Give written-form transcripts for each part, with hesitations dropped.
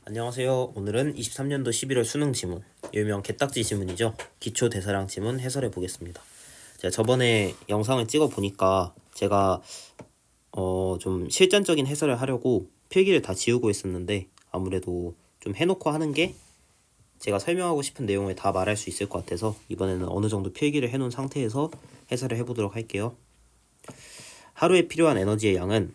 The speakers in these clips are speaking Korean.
안녕하세요. 오늘은 23년도 11월 수능 지문, 일명 개딱지 지문이죠. 기초 대사량 지문 해설해 보겠습니다. 제가 저번에 영상을 찍어 보니까 제가 좀 실전적인 해설을 하려고 필기를 다 지우고 있었는데 아무래도 좀 해놓고 하는 게 제가 설명하고 싶은 내용을 다 말할 수 있을 것 같아서 이번에는 어느 정도 필기를 해놓은 상태에서 해설을 해보도록 할게요. 하루에 필요한 에너지의 양은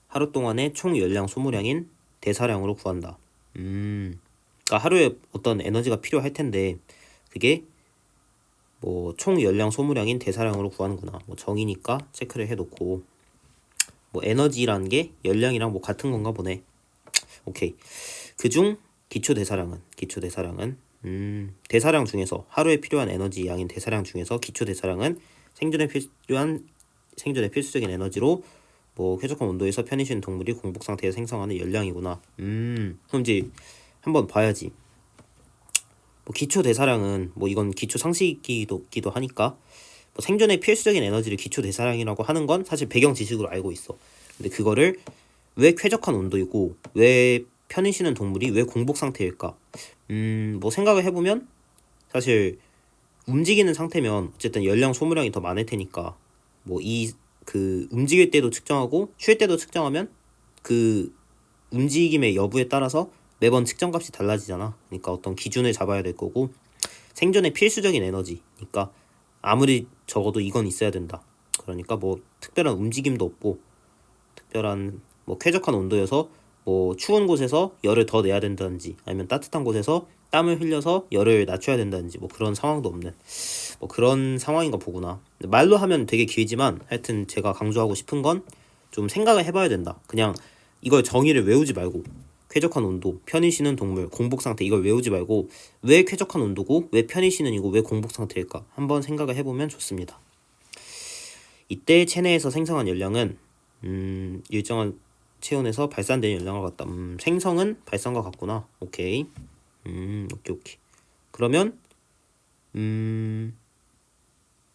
하루 동안의 총 열량 소모량인 대사량으로 구한다. 그러니까 하루에 어떤 에너지가 필요할 텐데 그게 뭐 총 열량 소모량인 대사량으로 구하는구나. 뭐 정의니까 체크를 해놓고 뭐 에너지라는 게 열량이랑 뭐 같은 건가 보네. 오케이. 그중 기초 대사량은 대사량 중에서 하루에 필요한 에너지 양인 대사량 중에서 기초 대사량은 생존에 필수적인 에너지로 뭐 쾌적한 온도에서 편히 쉬는 동물이 공복 상태에 생성하는 열량이구나. 그럼 이제 한번 봐야지. 뭐 기초 대사량은 뭐 이건 기초 상식이기도 하니까 뭐 생존에 필수적인 에너지를 기초 대사량이라고 하는 건 사실 배경 지식으로 알고 있어. 근데 그거를 왜 쾌적한 온도이고 왜 편히 쉬는 동물이 왜 공복 상태일까? 뭐 생각을 해보면 사실 움직이는 상태면 어쨌든 열량 소모량이 더 많을 테니까 뭐 그 움직일 때도 측정하고 쉴 때도 측정하면 그 움직임의 여부에 따라서 매번 측정값이 달라지잖아. 그러니까 어떤 기준을 잡아야 될 거고 생존의 필수적인 에너지니까 아무리 적어도 이건 있어야 된다. 그러니까 뭐 특별한 움직임도 없고 특별한 뭐 쾌적한 온도여서 뭐 추운 곳에서 열을 더 내야 된다든지 아니면 따뜻한 곳에서 땀을 흘려서 열을 낮춰야 된다든지 뭐 그런 상황도 없는 뭐 그런 상황인가 보구나. 말로 하면 되게 길지만 하여튼 제가 강조하고 싶은 건 좀 생각을 해봐야 된다. 그냥 이걸 정의를 외우지 말고 쾌적한 온도, 편히 쉬는 동물, 공복 상태 이걸 외우지 말고 왜 쾌적한 온도고 왜 편히 쉬는 이고 왜 공복 상태일까 한번 생각을 해보면 좋습니다. 이때 체내에서 생성한 열량은 일정한 체온에서 발산되는 열량과 같다. 생성은 발산과 같구나. 오케이. 오케이. 그러면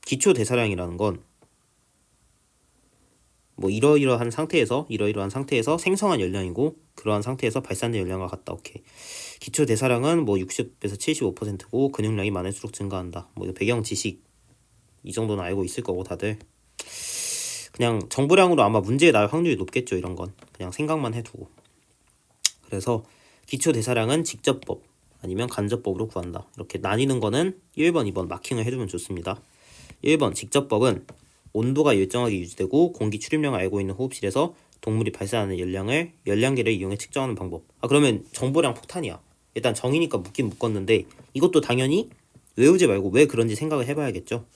기초 대사량이라는 건 뭐 이러이러한 상태에서 생성한 열량이고 그러한 상태에서 발산된 열량과 같다. 오케이. 기초 대사량은 뭐 60에서 75%고 근육량이 많을수록 증가한다. 뭐 배경 지식 이 정도는 알고 있을 거고 다들 그냥 정보량으로 아마 문제에 나올 확률이 높겠죠. 이런 건 그냥 생각만 해두고. 그래서 기초 대사량은 직접법 아니면 간접법으로 구한다. 이렇게 나뉘는 거는 1번, 2번 마킹을 해두면 좋습니다. 1번 직접법은 온도가 일정하게 유지되고 공기 출입량을 알고 있는 호흡실에서 동물이 발산하는 열량을 열량계를 이용해 측정하는 방법. 그러면 정보량 폭탄이야. 일단 정의니까 묻긴 묶었는데 이것도 당연히 외우지 말고 왜 그런지 생각을 해봐야겠죠.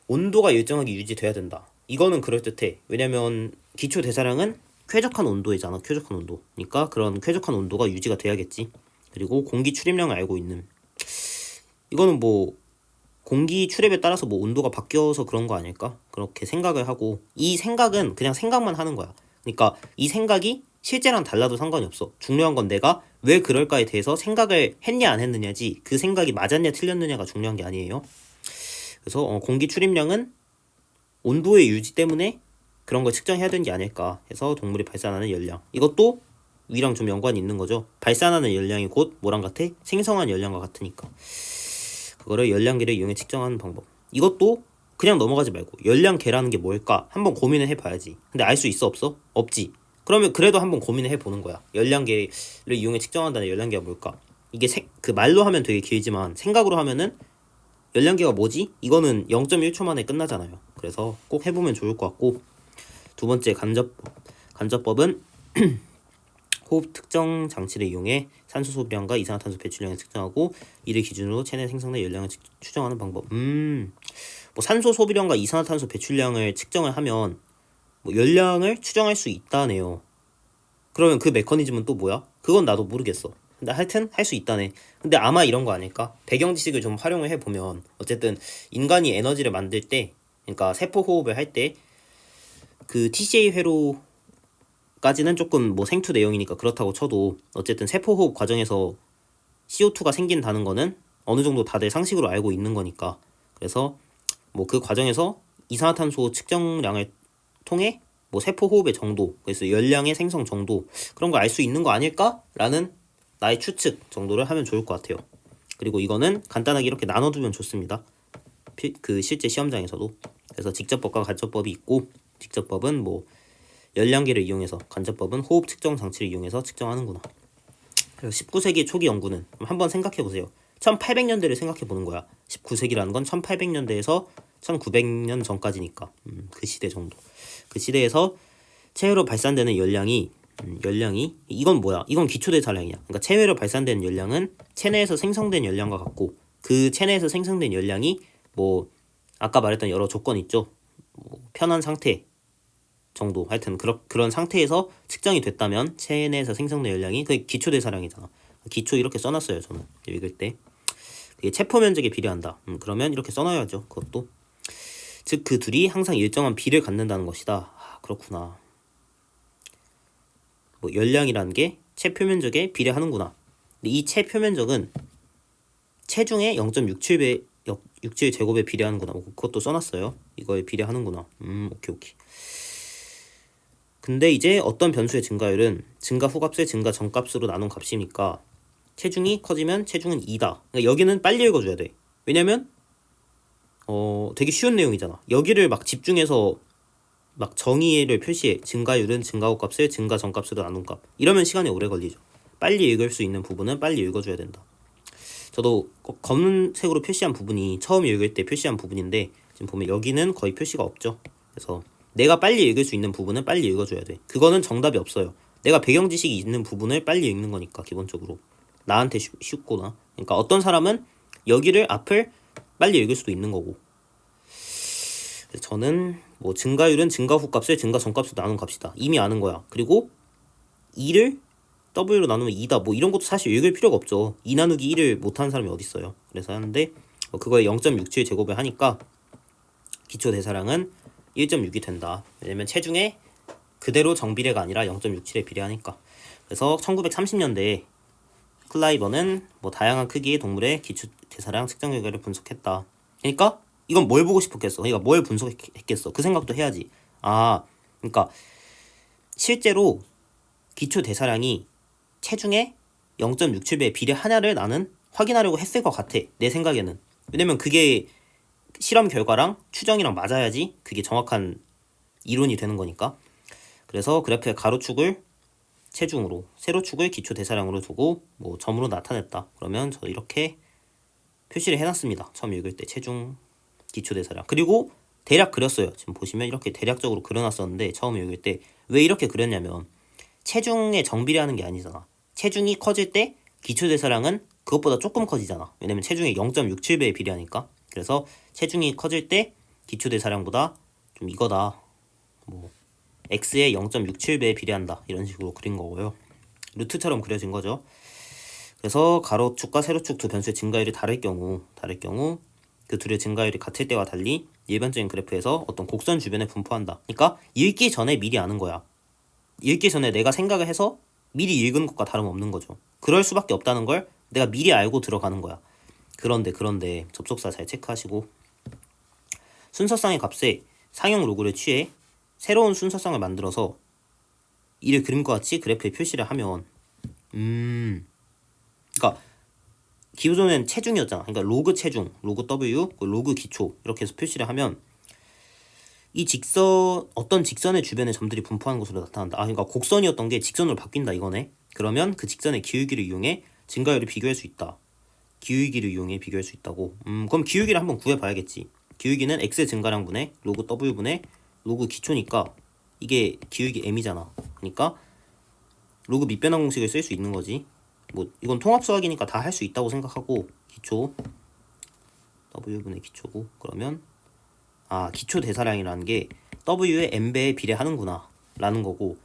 온도가 일정하게 유지돼야 된다. 이거는 그럴듯해. 왜냐면 기초 대사량은 쾌적한 온도이잖아. 쾌적한 온도. 그러니까 그런 쾌적한 온도가 유지가 돼야겠지. 그리고 공기 출입량을 알고 있는. 이거는 뭐 공기 출입에 따라서 뭐 온도가 바뀌어서 그런 거 아닐까? 그렇게 생각을 하고 이 생각은 그냥 생각만 하는 거야. 그러니까 이 생각이 실제랑 달라도 상관이 없어. 중요한 건 내가 왜 그럴까에 대해서 생각을 했냐 안 했느냐지 그 생각이 맞았냐 틀렸느냐가 중요한 게 아니에요. 그래서 공기 출입량은 온도의 유지 때문에 그런 걸 측정해야 되는 게 아닐까 해서 동물이 발산하는 열량. 이것도 위랑 좀 연관이 있는 거죠. 발산하는 열량이 곧 뭐랑 같아? 생성한 열량과 같으니까. 그거를 열량계를 이용해 측정하는 방법. 이것도 그냥 넘어가지 말고 열량계라는 게 뭘까 한번 고민을 해봐야지. 근데 알 수 있어 없어? 없지. 그러면 그래도 한번 고민을 해보는 거야. 열량계를 이용해 측정한다는 열량계가 뭘까? 이게 그 말로 하면 되게 길지만 생각으로 하면은 열량계가 뭐지? 이거는 0.1초 만에 끝나잖아요. 그래서 꼭 해보면 좋을 것 같고 두 번째 간접법. 간접법은 호흡 특정 장치를 이용해 산소 소비량과 이산화탄소 배출량을 측정하고 이를 기준으로 체내 생성된 열량을 추정하는 방법. 뭐 산소 소비량과 이산화탄소 배출량을 측정을 하면 뭐 열량을 추정할 수 있다네요. 그러면 그 메커니즘은 또 뭐야? 그건 나도 모르겠어. 근데 하여튼 할 수 있다네. 근데 아마 이런 거 아닐까? 배경 지식을 좀 활용을 해보면 어쨌든 인간이 에너지를 만들 때 그러니까 세포 호흡을 할 때 그 TCA 회로 까지는 조금 뭐 생투 내용이니까 그렇다고 쳐도 어쨌든 세포호흡 과정에서 CO2가 생긴다는 거는 어느 정도 다들 상식으로 알고 있는 거니까 그래서 뭐 그 과정에서 이산화탄소 측정량을 통해 뭐 세포호흡의 정도 그래서 열량의 생성 정도 그런 거 알 수 있는 거 아닐까? 라는 나의 추측 정도를 하면 좋을 것 같아요. 그리고 이거는 간단하게 이렇게 나눠두면 좋습니다. 그 실제 시험장에서도. 그래서 직접법과 간접법이 있고, 직접법은 뭐 열량계를 이용해서, 간접법은 호흡 측정 장치를 이용해서 측정하는구나. 그래서 19세기 초기 연구는 한번 생각해 보세요. 1800년대를 생각해 보는 거야. 19세기라는 건 1800년대에서 1900년 전까지니까 그 시대 정도. 그 시대에서 체외로 발산되는 열량이 이건 뭐야? 이건 기초대사량이야. 그러니까 체외로 발산되는 열량은 체내에서 생성된 열량과 같고, 그 체내에서 생성된 열량이 뭐 아까 말했던 여러 조건 있죠. 뭐 편한 상태 정도, 하여튼 그런 상태에서 측정이 됐다면 체내에서 생성된 열량이 그게 기초대사량이잖아. 기초 이렇게 써놨어요. 저는 읽을 때 그게 체포 면적에 비례한다. 그러면 이렇게 써놔야죠. 그것도 즉 그 둘이 항상 일정한 비를 갖는다는 것이다. 그렇구나. 뭐 열량이라는 게 체표 면적에 비례하는구나. 근데 이 체표 면적은 체중의 0.67배 67제곱에 비례하는구나. 그것도 써놨어요. 이거에 비례하는구나. 오케이. 근데 이제 어떤 변수의 증가율은 증가 후값을 증가 전값으로 나눈 값이니까 체중이 커지면 체중은 2다. 그러니까 여기는 빨리 읽어줘야 돼. 왜냐면 되게 쉬운 내용이잖아. 여기를 막 집중해서 막 정의를 표시해. 증가율은 증가 후값을 증가 전값으로 나눈 값. 이러면 시간이 오래 걸리죠. 빨리 읽을 수 있는 부분은 빨리 읽어줘야 된다. 저도 검은색으로 표시한 부분이 처음 읽을 때 표시한 부분인데 지금 보면 여기는 거의 표시가 없죠. 그래서 내가 빨리 읽을 수 있는 부분은 빨리 읽어줘야 돼. 그거는 정답이 없어요. 내가 배경 지식이 있는 부분을 빨리 읽는 거니까 기본적으로 나한테 쉽거나. 그러니까 어떤 사람은 여기를 앞을 빨리 읽을 수도 있는 거고. 저는 뭐 증가율은 증가 후 값을 증가 전 값으로 나눈 값이다. 이미 아는 거야. 그리고 2를 W로 나누면 2다. 뭐 이런 것도 사실 읽을 필요가 없죠. 2 나누기 1을 못하는 사람이 어디 있어요. 그래서 하는데 그거에 0.67 제곱을 하니까 기초 대사량은 1.6이 된다. 왜냐면 체중에 그대로 정비례가 아니라 0.67에 비례하니까. 그래서 1930년대에 클라이버는 뭐 다양한 크기의 동물의 기초 대사량 측정 결과를 분석했다. 그러니까 이건 뭘 보고 싶었겠어? 그러니까 뭘 분석했겠어? 그 생각도 해야지. 그러니까 실제로 기초 대사량이 체중에 0.67배에 비례하냐를 나는 확인하려고 했을 것 같아. 내 생각에는. 왜냐면 그게 실험 결과랑 추정이랑 맞아야지 그게 정확한 이론이 되는 거니까. 그래서 그래프의 가로축을 체중으로, 세로축을 기초 대사량으로 두고 뭐 점으로 나타냈다. 그러면 저 이렇게 표시를 해놨습니다. 처음 읽을 때 체중, 기초 대사량. 그리고 대략 그렸어요. 지금 보시면 이렇게 대략적으로 그려놨었는데 처음 읽을 때 왜 이렇게 그렸냐면 체중에 정비례하는 게 아니잖아. 체중이 커질 때 기초 대사량은 그것보다 조금 커지잖아. 왜냐면 체중이 0.67배에 비례하니까. 그래서 체중이 커질 때 기초 대사량보다 좀 이거다. 뭐 x의 0.67배에 비례한다. 이런 식으로 그린 거고요. 루트처럼 그려진 거죠. 그래서 가로축과 세로축 두 변수의 증가율이 다를 경우 그 둘의 증가율이 같을 때와 달리 일반적인 그래프에서 어떤 곡선 주변에 분포한다. 그러니까 읽기 전에 미리 아는 거야. 읽기 전에 내가 생각을 해서 미리 읽은 것과 다름없는 거죠. 그럴 수밖에 없다는 걸 내가 미리 알고 들어가는 거야. 그런데 접속사 잘 체크하시고 순서쌍의 값에 상형 로그를 취해 새로운 순서쌍을 만들어서 이를 그림과 같이 그래프에 표시를 하면 그러니까 기존엔 체중이었잖아. 그러니까 로그 체중, 로그 W, 로그 기초 이렇게 해서 표시를 하면 이 어떤 직선의 주변에 점들이 분포하는 것으로 나타난다. 그러니까 곡선이었던 게 직선으로 바뀐다 이거네. 그러면 그 직선의 기울기를 이용해 증가율을 비교할 수 있다. 기울기를 이용해 비교할 수 있다고. 그럼 기울기를 한번 구해봐야겠지. 기울기는 x 증가량분의 로그 w분의 로그 기초니까 이게 기울기 m이잖아. 그러니까 로그 밑변환 공식을 쓸 수 있는 거지. 뭐 이건 통합수학이니까 다 할 수 있다고 생각하고 기초 w분의 기초고 그러면 기초 대사량이라는 게 w의 m배에 비례하는구나 라는 거고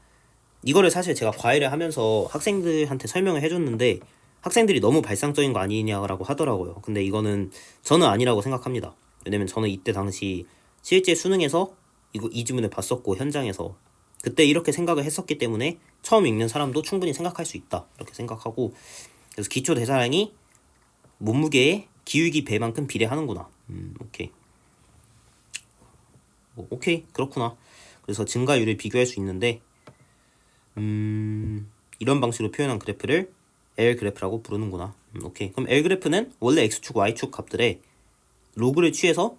이거를 사실 제가 과외를 하면서 학생들한테 설명을 해줬는데 학생들이 너무 발상적인 거 아니냐라고 하더라고요. 근데 이거는 저는 아니라고 생각합니다. 왜냐면 저는 이때 당시 실제 수능에서 이 지문을 봤었고 현장에서 그때 이렇게 생각을 했었기 때문에 처음 읽는 사람도 충분히 생각할 수 있다 이렇게 생각하고 그래서 기초 대사량이 몸무게의 기울기 배만큼 비례하는구나. 오케이. 오케이 그렇구나. 그래서 증가율을 비교할 수 있는데 이런 방식으로 표현한 그래프를 L 그래프라고 부르는구나. 오케이. 그럼 L 그래프는 원래 x축, y축 값들의 로그를 취해서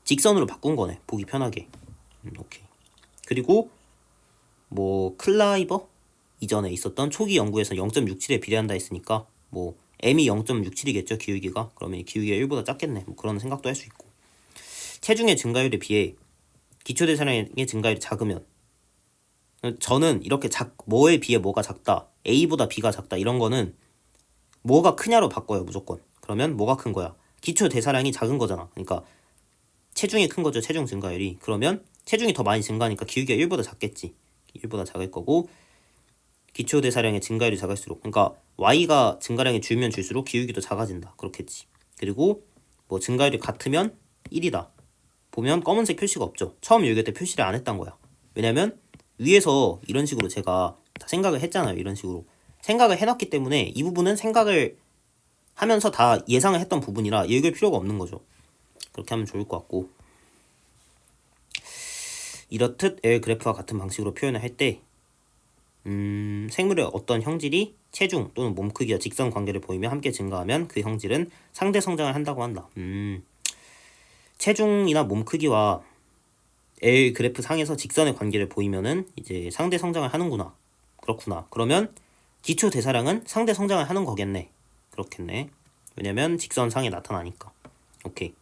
직선으로 바꾼 거네. 보기 편하게. 오케이. 그리고 뭐 클라이버 이전에 있었던 초기 연구에서 0.67에 비례한다 했으니까 뭐 m이 0.67이겠죠, 기울기가. 그러면 기울기가 1보다 작겠네. 뭐 그런 생각도 할 수 있고. 체중의 증가율에 비해 기초대사량의 증가율이 작으면, 저는 이렇게 뭐에 비해 뭐가 작다, A보다 B가 작다 이런 거는 뭐가 크냐로 바꿔요, 무조건. 그러면 뭐가 큰 거야? 기초대사량이 작은 거잖아. 그러니까 체중이 큰 거죠, 체중 증가율이. 그러면 체중이 더 많이 증가하니까 기울기가 1보다 작겠지. 1보다 작을 거고, 기초대사량의 증가율이 작을수록, 그러니까 Y가 증가량이 줄면 줄수록 기울기도 작아진다. 그렇겠지. 그리고 뭐 증가율이 같으면 1이다. 보면 검은색 표시가 없죠. 처음 열릴 때 표시를 안 했단 거야. 왜냐면 위에서 이런 식으로 제가 다 생각을 했잖아요. 이런 식으로 생각을 해놨기 때문에 이 부분은 생각을 하면서 다 예상을 했던 부분이라 읽을 필요가 없는 거죠. 그렇게 하면 좋을 것 같고, 이렇듯 L 그래프와 같은 방식으로 표현을 할 때 생물의 어떤 형질이 체중 또는 몸 크기와 직선 관계를 보이며 함께 증가하면 그 형질은 상대 성장을 한다고 한다. 체중이나 몸 크기와 L 그래프 상에서 직선의 관계를 보이면은 이제 상대 성장을 하는구나. 그렇구나. 그러면 기초 대사량은 상대 성장을 하는 거겠네. 그렇겠네. 왜냐면 직선상에 나타나니까. 오케이.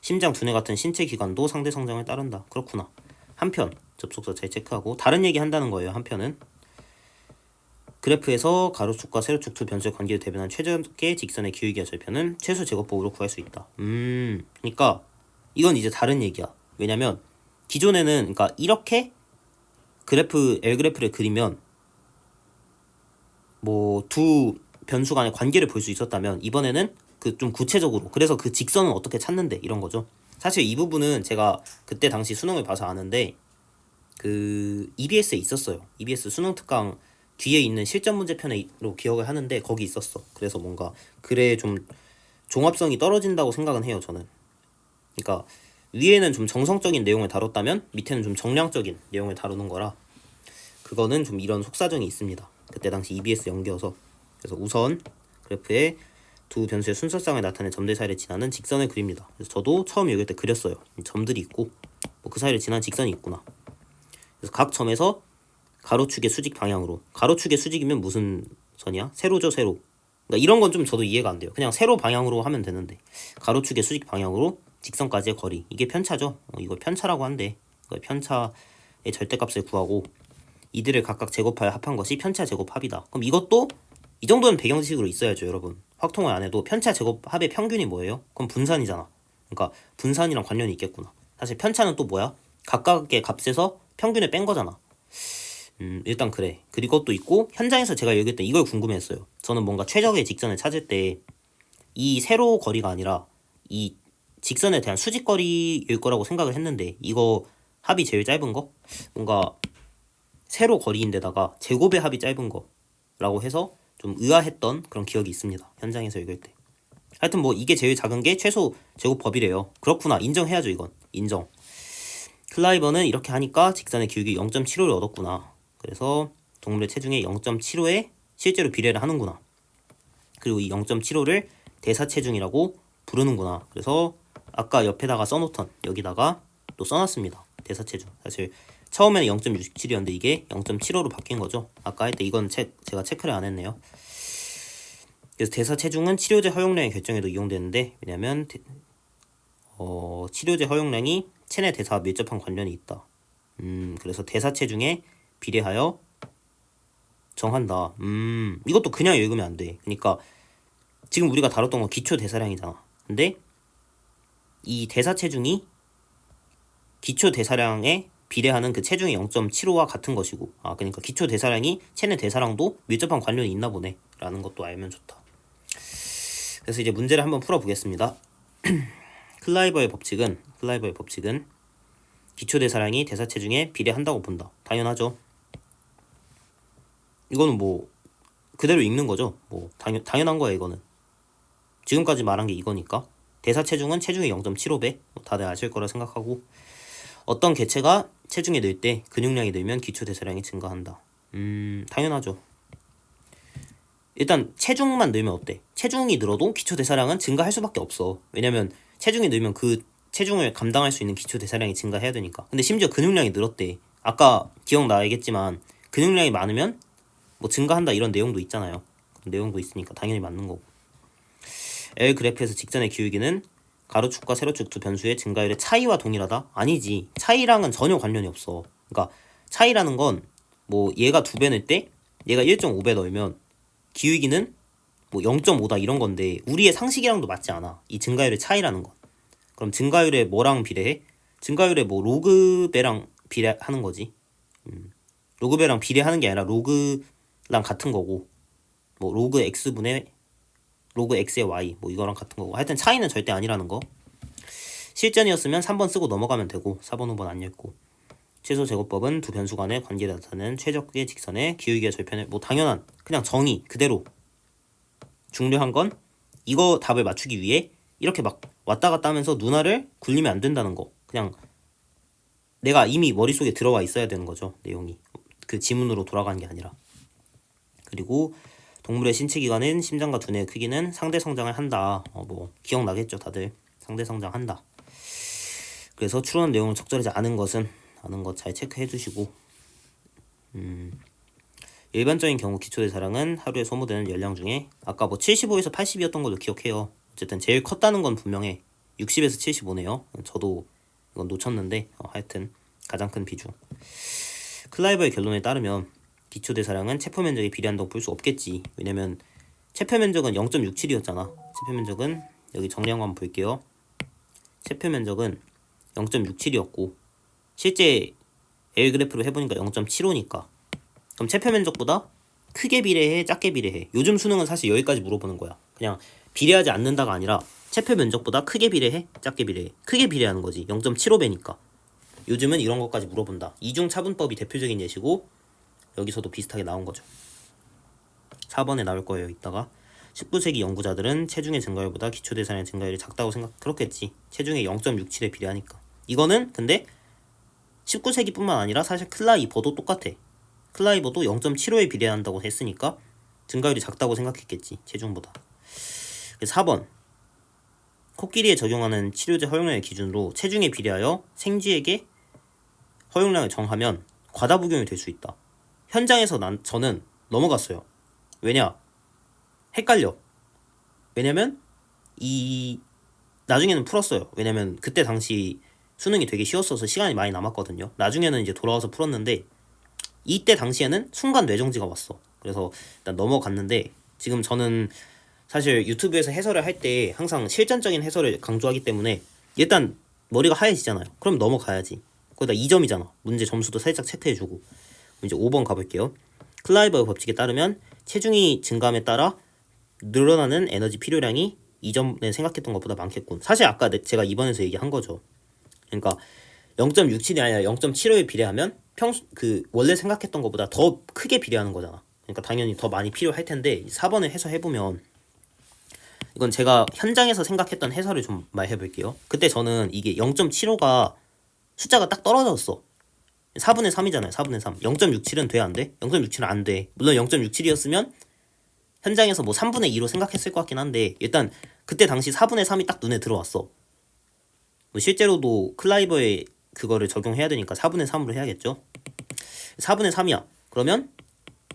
심장, 두뇌 같은 신체 기관도 상대 성장을 따른다. 그렇구나. 한편 접속사 잘 체크하고 다른 얘기 한다는 거예요. 한편은 그래프에서 가로축과 세로축 두 변수의 관계를 대변한 최적의 직선의 기울기와 절편은 최소 제곱법으로 구할 수 있다. 그러니까 이건 이제 다른 얘기야. 왜냐면 기존에는, 그러니까 이렇게 그래프 L 그래프를 그리면 뭐 두 변수 간의 관계를 볼 수 있었다면, 이번에는 그 좀 구체적으로, 그래서 그 직선은 어떻게 찾는데 이런 거죠. 사실 이 부분은 제가 그때 당시 수능을 봐서 아는데 그 EBS에 있었어요. EBS 수능 특강 뒤에 있는 실전 문제편으로 기억을 하는데 거기 있었어. 그래서 뭔가 글에 좀 종합성이 떨어진다고 생각은 해요, 저는. 그러니까 위에는 좀 정성적인 내용을 다뤘다면 밑에는 좀 정량적인 내용을 다루는 거라, 그거는 좀 이런 속사정이 있습니다. 그때 당시 EBS 연기여서. 그래서 우선 그래프에 두 변수의 순서상을 나타낸 점들 사이를 지나는 직선을 그립니다. 그래서 저도 처음 읽을 때 그렸어요. 점들이 있고 뭐 그 사이를 지나는 직선이 있구나. 그래서 각 점에서 가로축의 수직 방향으로, 가로축의 수직이면 무슨 선이야? 세로죠, 세로. 그러니까 이런 건 좀 저도 이해가 안 돼요. 그냥 세로 방향으로 하면 되는데 가로축의 수직 방향으로 직선까지의 거리, 이게 편차죠. 이걸 편차라고 한대. 이걸 편차의 절대값을 구하고 이들을 각각 제곱하여 합한 것이 편차 제곱 합이다. 그럼 이것도 이 정도는 배경지식으로 있어야죠, 여러분. 확통을 안 해도 편차 제곱 합의 평균이 뭐예요? 그럼 분산이잖아. 그러니까 분산이랑 관련이 있겠구나. 사실 편차는 또 뭐야? 각각의 값에서 평균을 뺀 거잖아. 일단 그래. 그리고 또 있고, 현장에서 제가 얘기할 때 이걸 궁금해했어요. 저는 뭔가 최적의 직선을 찾을 때 이 세로 거리가 아니라 이 직선에 대한 수직 거리일 거라고 생각을 했는데, 이거 합이 제일 짧은 거? 뭔가 세로 거리인데다가 제곱의 합이 짧은 거라고 해서 좀 의아했던 그런 기억이 있습니다. 현장에서 읽을 때. 하여튼 뭐 이게 제일 작은 게 최소 제곱법이래요. 그렇구나. 인정해야죠, 이건. 인정. 클라이버는 이렇게 하니까 직선의 기울기 0.75를 얻었구나. 그래서 동물의 체중의 0.75에 실제로 비례를 하는구나. 그리고 이 0.75를 대사체중이라고 부르는구나. 그래서 아까 옆에다가 써놓던 여기다가 또 써놨습니다. 대사체중. 사실 처음에는 0.67이었는데 이게 0.75로 바뀐 거죠. 아까 할 때 이건 제가 체크를 안 했네요. 그래서 대사체중은 치료제 허용량의 결정에도 이용되는데, 왜냐면 치료제 허용량이 체내 대사와 밀접한 관련이 있다. 그래서 대사체중에 비례하여 정한다. 이것도 그냥 읽으면 안 돼. 그러니까 지금 우리가 다뤘던 건 기초 대사량이잖아. 근데 이 대사체중이 기초 대사량에 비례하는 그 체중의 0.75와 같은 것이고, 그러니까 기초 대사량이 체내 대사량도 밀접한 관련이 있나 보네 라는 것도 알면 좋다. 그래서 이제 문제를 한번 풀어보겠습니다. 클라이버의 법칙은 기초 대사량이 대사체중에 비례한다고 본다. 당연하죠. 이거는 뭐 그대로 읽는 거죠. 뭐 당연한 거야. 이거는 지금까지 말한 게 이거니까. 대사체중은 체중의 0.75배, 다들 아실 거라 생각하고, 어떤 개체가 체중이 늘 때 근육량이 늘면 기초 대사량이 증가한다. 당연하죠. 일단 체중만 늘면 어때? 체중이 늘어도 기초 대사량은 증가할 수밖에 없어. 왜냐면 체중이 늘면 그 체중을 감당할 수 있는 기초 대사량이 증가해야 되니까. 근데 심지어 근육량이 늘었대. 아까 기억나겠지만 근육량이 많으면 뭐 증가한다 이런 내용도 있잖아요. 내용도 있으니까 당연히 맞는 거고. L 그래프에서 직선의 기울기는 가로축과 세로축 두 변수의 증가율의 차이와 동일하다? 아니지. 차이랑은 전혀 관련이 없어. 그러니까 차이라는 건 뭐 얘가 2배 넣을 때 얘가 1.5배 넣으면 기울기는 뭐 0.5다 이런 건데 우리의 상식이랑도 맞지 않아. 이 증가율의 차이라는 건. 그럼 증가율에 뭐랑 비례해? 증가율에 뭐 로그배랑 비례하는 거지. 로그배랑 비례하는 게 아니라 로그랑 같은 거고 뭐 로그 x분의 로그 x의 y 뭐 이거랑 같은 거고 하여튼 차이는 절대 아니라는 거. 실전이었으면 3번 쓰고 넘어가면 되고 4번 5번 안 읽고. 최소 제곱법은 두 변수 간의 관계를 나타내는 최적의 직선의 기울기와 절편을 뭐 당연한 그냥 정의 그대로. 중요한 건 이거 답을 맞추기 위해 이렇게 막 왔다 갔다 하면서 눈알을 굴리면 안 된다는 거. 그냥 내가 이미 머릿속에 들어와 있어야 되는 거죠. 내용이 그 지문으로 돌아가는 게 아니라. 그리고 동물의 신체 기관은 심장과 두뇌의 크기는 상대 성장을 한다. 뭐 기억나겠죠 다들. 상대 성장한다. 그래서 추론 내용을 적절하지 않은 것은 아는 것 잘 체크해 주시고. 일반적인 경우 기초대사량은 하루에 소모되는 열량 중에 아까 뭐 75에서 80이었던 걸로 기억해요. 어쨌든 제일 컸다는 건 분명해. 60에서 75네요. 저도 이건 놓쳤는데 하여튼 가장 큰 비중. 클라이버의 결론에 따르면 기초대사량은 체포 면적에 비례한다고 볼 수 없겠지. 왜냐면 체표 면적은 0.67이었잖아. 체표 면적은 여기 정리한 거 한번 볼게요. 체표 면적은 0.67이었고 실제 L 그래프로 해보니까 0.75니까 그럼 체표 면적보다 크게 비례해 작게 비례해. 요즘 수능은 사실 여기까지 물어보는 거야. 그냥 비례하지 않는다가 아니라 체표 면적보다 크게 비례해 작게 비례해. 크게 비례하는 거지. 0.75배니까 요즘은 이런 것까지 물어본다. 이중차분법이 대표적인 예시고 여기서도 비슷하게 나온 거죠. 4번에 나올 거예요. 이따가 19세기 연구자들은 체중의 증가율보다 기초대사량의 증가율이 작다고 그렇겠지. 체중의 0.67에 비례하니까. 이거는 근데 19세기뿐만 아니라 사실 클라이버도 똑같아. 클라이버도 0.75에 비례한다고 했으니까 증가율이 작다고 생각했겠지. 체중보다. 4번 코끼리에 적용하는 치료제 허용량을 기준으로 체중에 비례하여 생쥐에게 허용량을 정하면 과다복용이 될 수 있다. 현장에서 저는 넘어갔어요. 왜냐? 헷갈려. 왜냐면 나중에는 풀었어요. 왜냐면 그때 당시 수능이 되게 쉬웠어서 시간이 많이 남았거든요. 나중에는 이제 돌아와서 풀었는데 이때 당시에는 순간 뇌정지가 왔어. 그래서 일단 넘어갔는데 지금 저는 사실 유튜브에서 해설을 할 때 항상 실전적인 해설을 강조하기 때문에 일단 머리가 하얘지잖아요. 그럼 넘어가야지. 거기다 2점이잖아. 문제 점수도 살짝 체크해주고. 이제 5번 가볼게요. 클라이버의 법칙에 따르면 체중이 증가함에 따라 늘어나는 에너지 필요량이 이전에 생각했던 것보다 많겠군. 사실 아까 제가 2번에서 얘기한 거죠. 그러니까 0.67이 아니라 0.75에 비례하면 원래 생각했던 것보다 더 크게 비례하는 거잖아. 그러니까 당연히 더 많이 필요할 텐데 4번을 해석해보면 이건 제가 현장에서 생각했던 해설을 좀 말해볼게요. 그때 저는 이게 0.75가 숫자가 딱 떨어졌어. 4분의 3이잖아요. 4분의 3. 0.67은 돼? 안 돼? 0.67은 안 돼. 물론 0.67이었으면 현장에서 뭐 3분의 2로 생각했을 것 같긴 한데 일단 그때 당시 4분의 3이 딱 눈에 들어왔어. 뭐 실제로도 클라이버의 그거를 적용해야 되니까 4분의 3으로 해야겠죠. 4분의 3이야. 그러면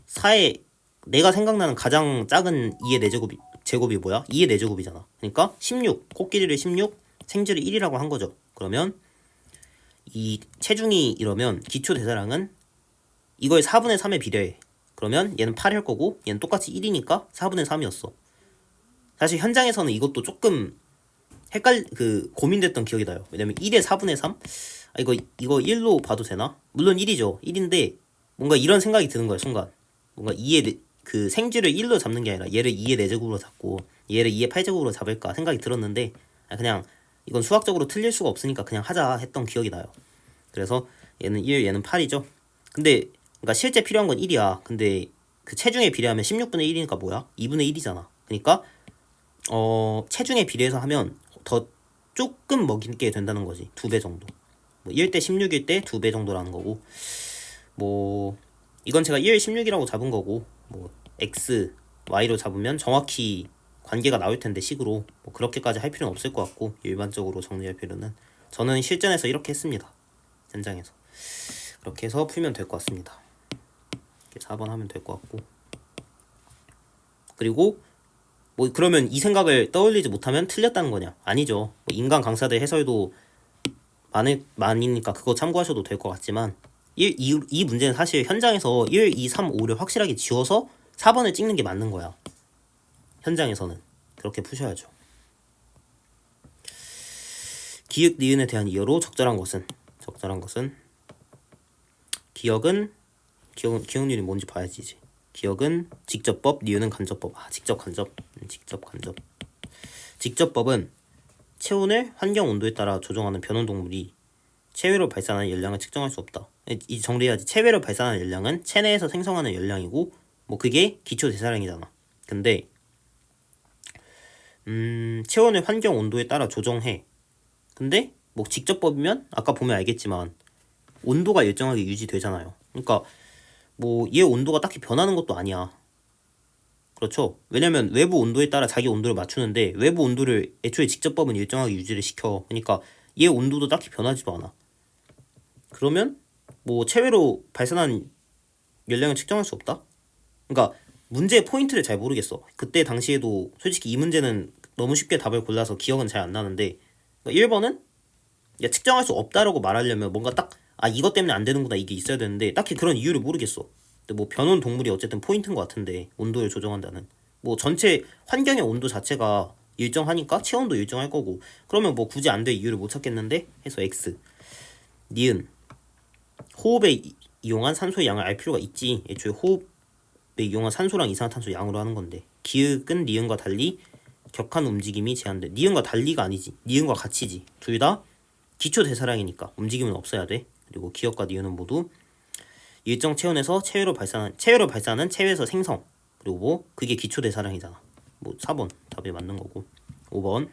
4의 내가 생각나는 가장 작은 2의 4제곱이 제곱이 뭐야? 2의 4제곱이잖아. 그러니까 16. 코끼리를 16, 생쥐를 1이라고 한 거죠. 그러면 이 체중이 이러면 기초 대사량은 이거의 4분의 3에 비례해. 그러면 얘는 8일 거고 얘는 똑같이 1이니까 4분의 3이었어. 사실 현장에서는 이것도 조금 고민됐던 기억이 나요. 왜냐면 1의 4분의 3? 이거 1로 봐도 되나? 물론 1이죠. 1인데 뭔가 이런 생각이 드는 거야, 순간. 뭔가 2의 생쥐를 1로 잡는 게 아니라 얘를 2의 4제곱으로 잡고 얘를 2의 8제곱으로 잡을까 생각이 들었는데 그냥 이건 수학적으로 틀릴 수가 없으니까 그냥 하자 했던 기억이 나요. 그래서 얘는 1, 얘는 8이죠. 근데 그러니까 실제 필요한 건 1이야. 근데 그 체중에 비례하면 16분의 1이니까 뭐야? 2분의 1이잖아. 그러니까 체중에 비례해서 하면 더 조금 먹이게 된다는 거지. 2배 정도. 뭐 1대 16일 때 2배 정도라는 거고. 뭐 이건 제가 1, 16이라고 잡은 거고 뭐 x y로 잡으면 정확히 관계가 나올 텐데 식으로 뭐 그렇게까지 할 필요는 없을 것 같고 일반적으로 정리할 필요는 저는 실전에서 이렇게 했습니다. 현장에서 그렇게 해서 풀면 될 것 같습니다. 이렇게 4번 하면 될 것 같고 그리고 뭐 그러면 이 생각을 떠올리지 못하면 틀렸다는 거냐? 아니죠. 뭐 인간 강사들 해설도 많으니까 그거 참고하셔도 될 것 같지만 이 문제는 사실 현장에서 1, 2, 3, 5를 확실하게 지워서 4번을 찍는 게 맞는 거야. 현장에서는 그렇게 푸셔야죠. 기역, 니은에 대한 이어로 적절한 것은 기역은 기역률이 뭔지 봐야지 이제. 기역은 직접법, 니은은 간접법. 직접 간접. 직접법은 체온을 환경 온도에 따라 조정하는 변온동물이 체외로 발산하는 열량을 측정할 수 없다. 이 정리해야지. 체외로 발산하는 열량은 체내에서 생성하는 열량이고 뭐 그게 기초 대사량이잖아. 근데 체온을 환경 온도에 따라 조정해. 근데 뭐 직접법이면 아까 보면 알겠지만 온도가 일정하게 유지되잖아요. 그러니까 뭐 얘 온도가 딱히 변하는 것도 아니야. 그렇죠. 왜냐면 외부 온도에 따라 자기 온도를 맞추는데 외부 온도를 애초에 직접법은 일정하게 유지를 시켜. 그러니까 얘 온도도 딱히 변하지도 않아. 그러면 뭐 체외로 발산한 열량을 측정할 수 없다? 그러니까 문제의 포인트를 잘 모르겠어. 그때 당시에도 솔직히 이 문제는 너무 쉽게 답을 골라서 기억은 잘 안 나는데 그러니까 1번은 측정할 수 없다라고 말하려면 뭔가 딱 이것 때문에 안 되는구나 이게 있어야 되는데 딱히 그런 이유를 모르겠어. 근데 뭐 변온 동물이 어쨌든 포인트인 것 같은데 온도를 조정한다는 뭐 전체 환경의 온도 자체가 일정하니까 체온도 일정할 거고 그러면 뭐 굳이 안 될 이유를 못 찾겠는데 해서 X. 니은 호흡에 이용한 산소의 양을 알 필요가 있지. 애초에 호흡에 이용한 산소랑 이산화탄소 양으로 하는 건데 기읍은 니은과 달리 격한 움직임이 제한돼. 니은과 달리가 아니지. 니은과 같이지. 둘 다 기초 대사량이니까 움직임은 없어야 돼. 그리고 기역과 니은은 모두 일정 체온에서 체외로 발산은 체외에서 생성. 그리고 뭐 그게 기초 대사량이잖아. 뭐 4번 답이 맞는 거고. 5번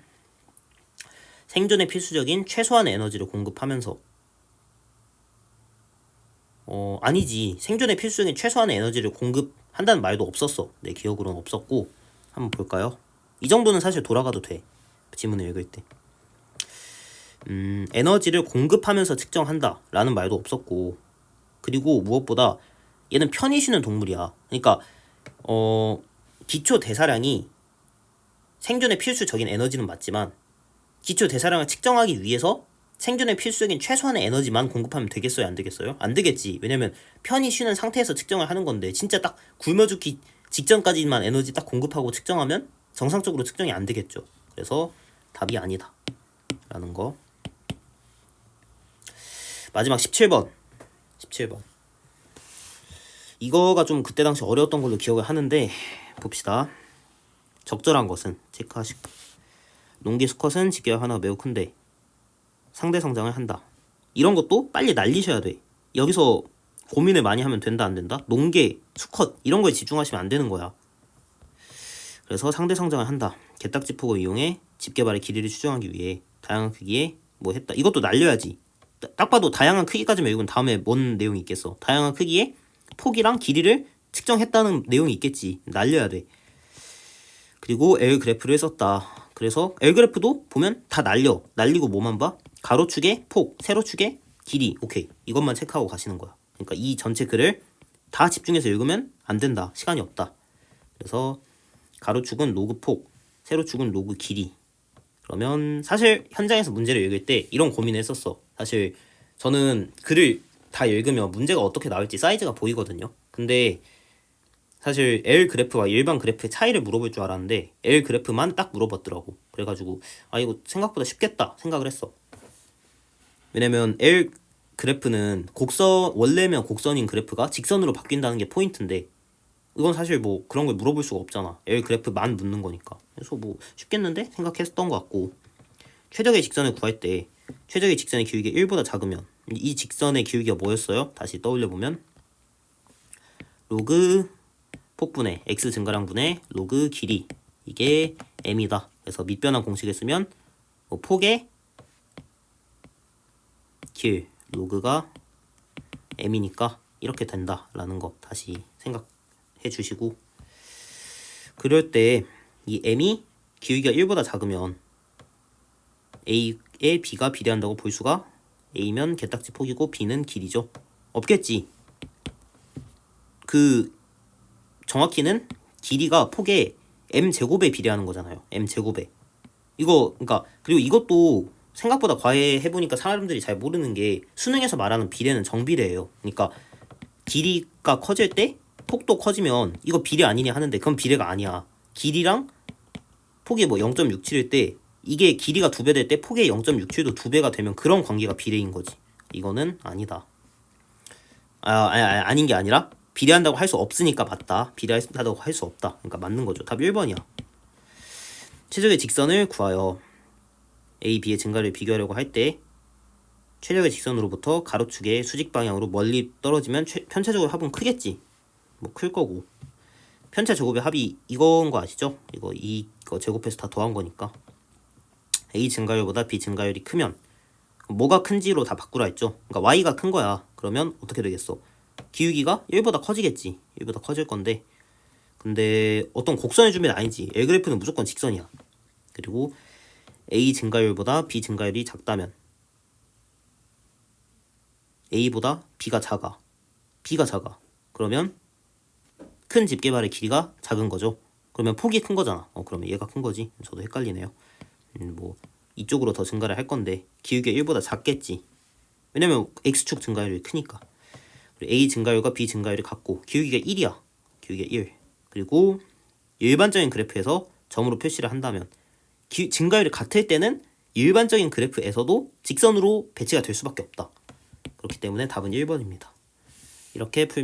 생존에 필수적인 최소한의 에너지를 공급하면서 아니지. 생존에 필수적인 최소한의 에너지를 공급한다는 말도 없었어. 내 기억으로는 없었고 한번 볼까요? 이 정도는 사실 돌아가도 돼. 지문을 읽을 때. 에너지를 공급하면서 측정한다 라는 말도 없었고 그리고 무엇보다 얘는 편히 쉬는 동물이야. 그러니까 기초 대사량이 생존에 필수적인 에너지는 맞지만 기초 대사량을 측정하기 위해서 생존에 필수적인 최소한의 에너지만 공급하면 되겠어요? 안 되겠어요? 안 되겠지. 왜냐면 편히 쉬는 상태에서 측정을 하는 건데 진짜 딱 굶어 죽기 직전까지만 에너지 딱 공급하고 측정하면 정상적으로 측정이 안 되겠죠. 그래서 답이 아니다 라는 거. 마지막 17번 이거가 좀 그때 당시 어려웠던 걸로 기억을 하는데 봅시다. 적절한 것은 체크하시고 농기 수컷은 직결 하나가 매우 큰데 상대 성장을 한다. 이런 것도 빨리 날리셔야 돼. 여기서 고민을 많이 하면 된다 안 된다? 농계, 수컷 이런 거에 집중하시면 안 되는 거야. 그래서 상대 성장을 한다. 개딱지 폭을 이용해 집 개발의 길이를 추정하기 위해 다양한 크기의 뭐 했다. 이것도 날려야지. 딱 봐도 다양한 크기까지만 읽으면 다음에 뭔 내용이 있겠어. 다양한 크기의 폭이랑 길이를 측정했다는 내용이 있겠지. 날려야 돼. 그리고 L 그래프를 썼다. 그래서 L 그래프도 보면 다 날리고 뭐만 봐? 가로축의 폭, 세로축의 길이. 오케이. 이것만 체크하고 가시는 거야. 그러니까 이 전체 글을 다 집중해서 읽으면 안 된다. 시간이 없다. 그래서 가로축은 로그 폭, 세로축은 로그 길이. 그러면 사실 현장에서 문제를 읽을 때 이런 고민을 했었어. 사실 저는 글을 다 읽으면 문제가 어떻게 나올지 사이즈가 보이거든요. 근데 사실 L 그래프와 일반 그래프의 차이를 물어볼 줄 알았는데 L 그래프만 딱 물어봤더라고. 그래가지고 이거 생각보다 쉽겠다 생각을 했어. 왜냐면 L 그래프는 원래면 곡선인 그래프가 직선으로 바뀐다는 게 포인트인데 이건 사실 뭐 그런 걸 물어볼 수가 없잖아. L 그래프만 묻는 거니까. 그래서 뭐 쉽겠는데 생각했었던 것 같고 최적의 직선을 구할 때 최적의 직선의 기울기가 1보다 작으면 이 직선의 기울기가 뭐였어요? 다시 떠올려보면 로그 폭분의 x 증가량분의 로그 길이 이게 m이다. 그래서 밑변환 공식을 쓰면 뭐 폭의 길 로그가 m이니까 이렇게 된다라는 거 다시 생각해 주시고 그럴 때 이 m이 기울기가 1보다 작으면 a에 b가 비례한다고 볼 수가 a면 개딱지 폭이고 b는 길이죠. 없겠지. 그 정확히는 길이가 폭의 m제곱에 비례하는 거잖아요. m제곱에. 이거 그러니까 그리고 이것도 생각보다 과외해보니까 사람들이 잘 모르는 게 수능에서 말하는 비례는 정비례예요. 그러니까 길이가 커질 때 폭도 커지면 이거 비례 아니냐 하는데 그건 비례가 아니야. 길이랑 폭이 뭐 0.67일 때 이게 길이가 2배 될 때 폭의 0.67도 2배가 되면 그런 관계가 비례인 거지. 이거는 아니다. 아닌 게 아니라 비례한다고 할 수 없으니까 맞다. 비례한다고 할 수 없다. 그러니까 맞는 거죠. 답 1번이야. 최적의 직선을 구하여 A, B의 증가를 비교하려고 할 때 최적의 직선으로부터 가로축의 수직 방향으로 멀리 떨어지면 편차제곱의 합은 크겠지. 뭐 클 거고. 편차 제곱의 합이 이거인 거 아시죠? 이거 제곱해서 다 더한 거니까. A 증가율보다 B 증가율이 크면 뭐가 큰지로 다 바꾸라 했죠. 그러니까 Y가 큰 거야. 그러면 어떻게 되겠어? 기울기가 1보다 커지겠지. 1보다 커질 건데 근데 어떤 곡선의 준비는 아니지. L그래프는 무조건 직선이야. 그리고 A 증가율보다 B 증가율이 작다면 A보다 B가 작아. B가 작아. 그러면 큰 집게발의 길이가 작은 거죠. 그러면 폭이 큰 거잖아. 그러면 얘가 큰 거지. 저도 헷갈리네요. 뭐 이쪽으로 더 증가를 할 건데 기울기가 1보다 작겠지. 왜냐면 X축 증가율이 크니까. A 증가율과 B 증가율이 같고 기울기가 1이야. 기울기가 1. 그리고 일반적인 그래프에서 점으로 표시를 한다면 증가율이 같을 때는 일반적인 그래프에서도 직선으로 배치가 될 수밖에 없다. 그렇기 때문에 답은 1번입니다. 이렇게 풀